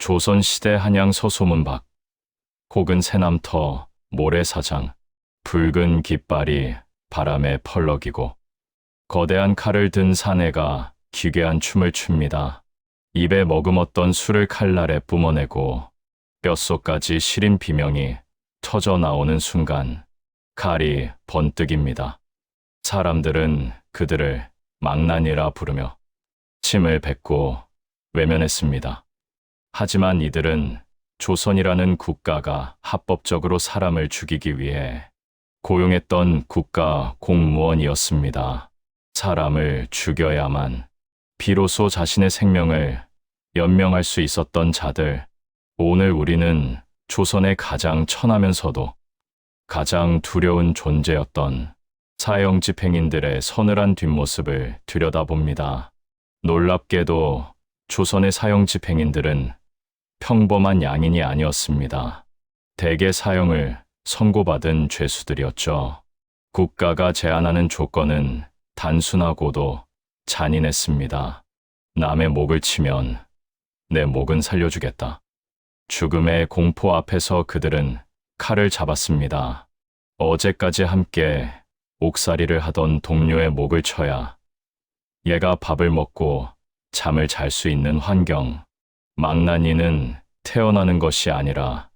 조선시대 한양 서소문박, 혹은 새남터, 모래사장, 붉은 깃발이 바람에 펄럭이고 거대한 칼을 든 사내가 기괴한 춤을 춥니다. 입에 머금었던 술을 칼날에 뿜어내고 뼛속까지 시린 비명이 터져 나오는 순간 칼이 번뜩입니다. 사람들은 그들을 망난이라 부르며 침을 뱉고 외면했습니다. 하지만 이들은 조선이라는 국가가 합법적으로 사람을 죽이기 위해 고용했던 국가 공무원이었습니다. 사람을 죽여야만 비로소 자신의 생명을 연명할 수 있었던 자들. 오늘 우리는 조선의 가장 천하면서도 가장 두려운 존재였던 사형 집행인들의 서늘한 뒷모습을 들여다봅니다. 놀랍게도 조선의 사형 집행인들은 평범한 양인이 아니었습니다. 대개 사형을 선고받은 죄수들이었죠. 국가가 제안하는 조건은 단순하고도 잔인했습니다. 남의 목을 치면 내 목은 살려주겠다. 죽음의 공포 앞에서 그들은 칼을 잡았습니다. 어제까지 함께 옥살이를 하던 동료의 목을 쳐야 얘가 밥을 먹고 잠을 잘 수 있는 환경. 망나니는 태어나는 것이 아니라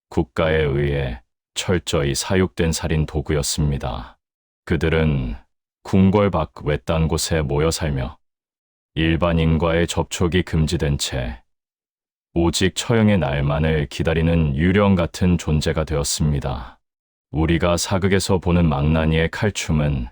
국가에 의해 철저히 사육된 살인 도구였습니다. 그들은 궁궐 밖 외딴 곳에 모여 살며 일반인과의 접촉이 금지된 채 오직 처형의 날만을 기다리는 유령 같은 존재가 되었습니다. 우리가 사극에서 보는 망나니의 칼춤은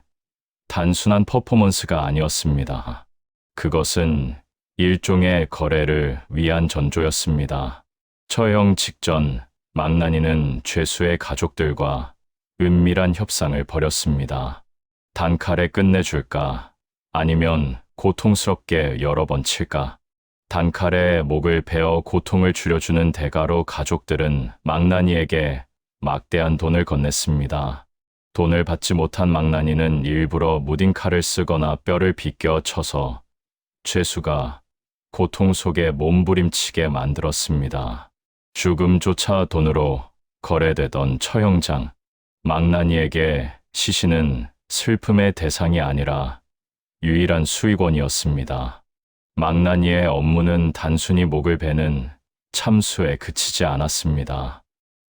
단순한 퍼포먼스가 아니었습니다. 그것은 일종의 거래를 위한 전조였습니다. 처형 직전 망나니는 죄수의 가족들과 은밀한 협상을 벌였습니다. 단칼에 끝내줄까? 아니면 고통스럽게 여러 번 칠까? 단칼에 목을 베어 고통을 줄여주는 대가로 가족들은 망나니에게 막대한 돈을 건넸습니다. 돈을 받지 못한 망나니는 일부러 무딘 칼을 쓰거나 뼈를 비껴 쳐서 죄수가 고통 속에 몸부림치게 만들었습니다. 죽음조차 돈으로 거래되던 처형장. 망나니에게 시신은 슬픔의 대상이 아니라 유일한 수익원이었습니다. 망나니의 업무는 단순히 목을 베는 참수에 그치지 않았습니다.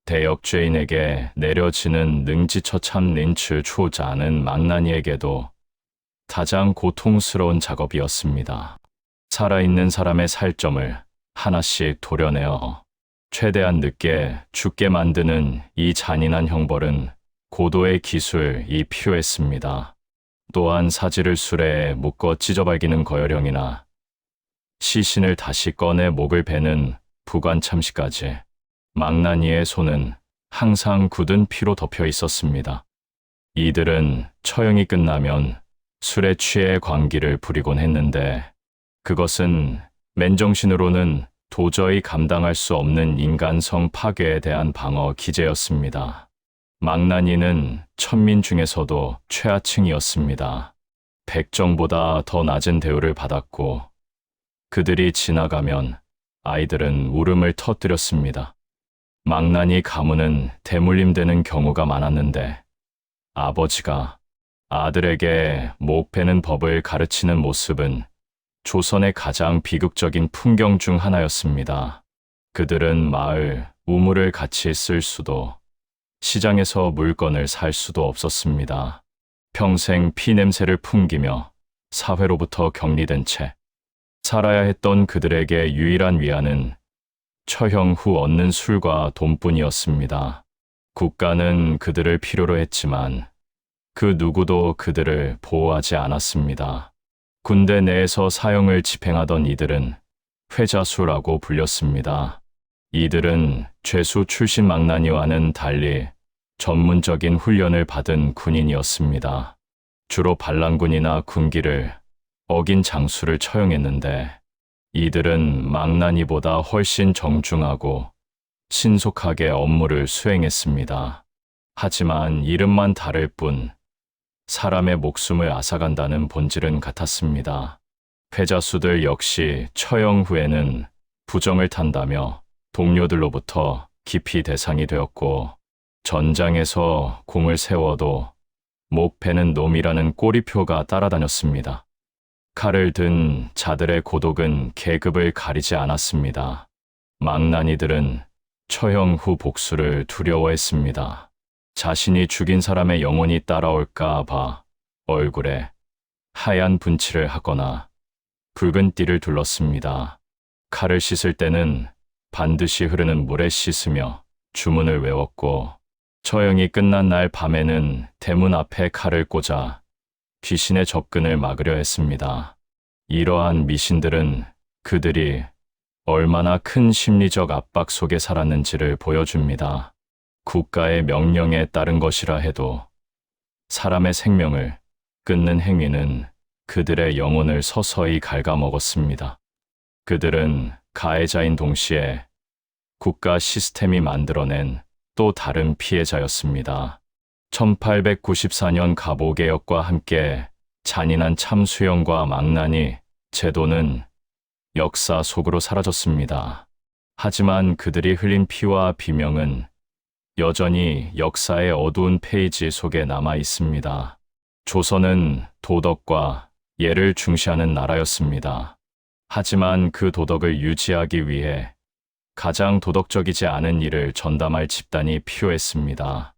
대역죄인에게 내려지는 능지처참 린츠 초자는 망나니에게도 가장 고통스러운 작업이었습니다. 살아있는 사람의 살점을 하나씩 도려내어 최대한 늦게 죽게 만드는 이 잔인한 형벌은 고도의 기술이 필요했습니다. 또한 사지를 수레에 묶어 찢어발기는 거열형이나 시신을 다시 꺼내 목을 베는 부관참시까지 망나니의 손은 항상 굳은 피로 덮여 있었습니다. 이들은 처형이 끝나면 술에 취해 광기를 부리곤 했는데 그것은 맨정신으로는 도저히 감당할 수 없는 인간성 파괴에 대한 방어 기제였습니다. 망나니는 천민 중에서도 최하층이었습니다. 백정보다 더 낮은 대우를 받았고 그들이 지나가면 아이들은 울음을 터뜨렸습니다. 망나니 가문은 대물림되는 경우가 많았는데 아버지가 아들에게 목 베는 법을 가르치는 모습은 조선의 가장 비극적인 풍경 중 하나였습니다. 그들은 마을, 우물을 같이 쓸 수도, 시장에서 물건을 살 수도 없었습니다. 평생 피냄새를 풍기며 사회로부터 격리된 채 살아야 했던 그들에게 유일한 위안은 처형 후 얻는 술과 돈뿐이었습니다. 국가는 그들을 필요로 했지만 그 누구도 그들을 보호하지 않았습니다. 군대 내에서 사형을 집행하던 이들은 회자수라고 불렸습니다. 이들은 죄수 출신 망나니와는 달리 전문적인 훈련을 받은 군인이었습니다. 주로 반란군이나 군기를 어긴 장수를 처형했는데 이들은 망나니보다 훨씬 정중하고 신속하게 업무를 수행했습니다. 하지만 이름만 다를 뿐 사람의 목숨을 앗아간다는 본질은 같았습니다. 패자수들 역시 처형 후에는 부정을 탄다며 동료들로부터 기피 대상이 되었고, 전장에서 공을 세워도 못 패는 놈이라는 꼬리표가 따라다녔습니다. 칼을 든 자들의 고독은 계급을 가리지 않았습니다. 망나니들은 처형 후 복수를 두려워했습니다. 자신이 죽인 사람의 영혼이 따라올까 봐 얼굴에 하얀 분칠을 하거나 붉은 띠를 둘렀습니다. 칼을 씻을 때는 반드시 흐르는 물에 씻으며 주문을 외웠고, 처형이 끝난 날 밤에는 대문 앞에 칼을 꽂아 귀신의 접근을 막으려 했습니다. 이러한 미신들은 그들이 얼마나 큰 심리적 압박 속에 살았는지를 보여줍니다. 국가의 명령에 따른 것이라 해도 사람의 생명을 끊는 행위는 그들의 영혼을 서서히 갉아먹었습니다. 그들은 가해자인 동시에 국가 시스템이 만들어낸 또 다른 피해자였습니다. 1894년 갑오개혁과 함께 잔인한 참수형과 망나니 제도는 역사 속으로 사라졌습니다. 하지만 그들이 흘린 피와 비명은 여전히 역사의 어두운 페이지 속에 남아 있습니다. 조선은 도덕과 예를 중시하는 나라였습니다. 하지만 그 도덕을 유지하기 위해 가장 도덕적이지 않은 일을 전담할 집단이 필요했습니다.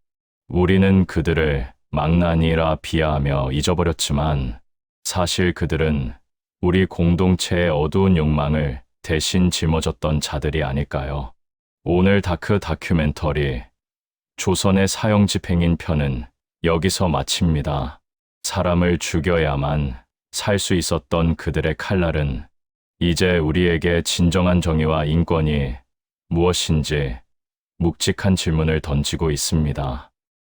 우리는 그들을 망나니라 비하하며 잊어버렸지만, 사실 그들은 우리 공동체의 어두운 욕망을 대신 짊어졌던 자들이 아닐까요? 오늘 다크 다큐멘터리 조선의 사형 집행인 편은 여기서 마칩니다. 사람을 죽여야만 살 수 있었던 그들의 칼날은 이제 우리에게 진정한 정의와 인권이 무엇인지 묵직한 질문을 던지고 있습니다.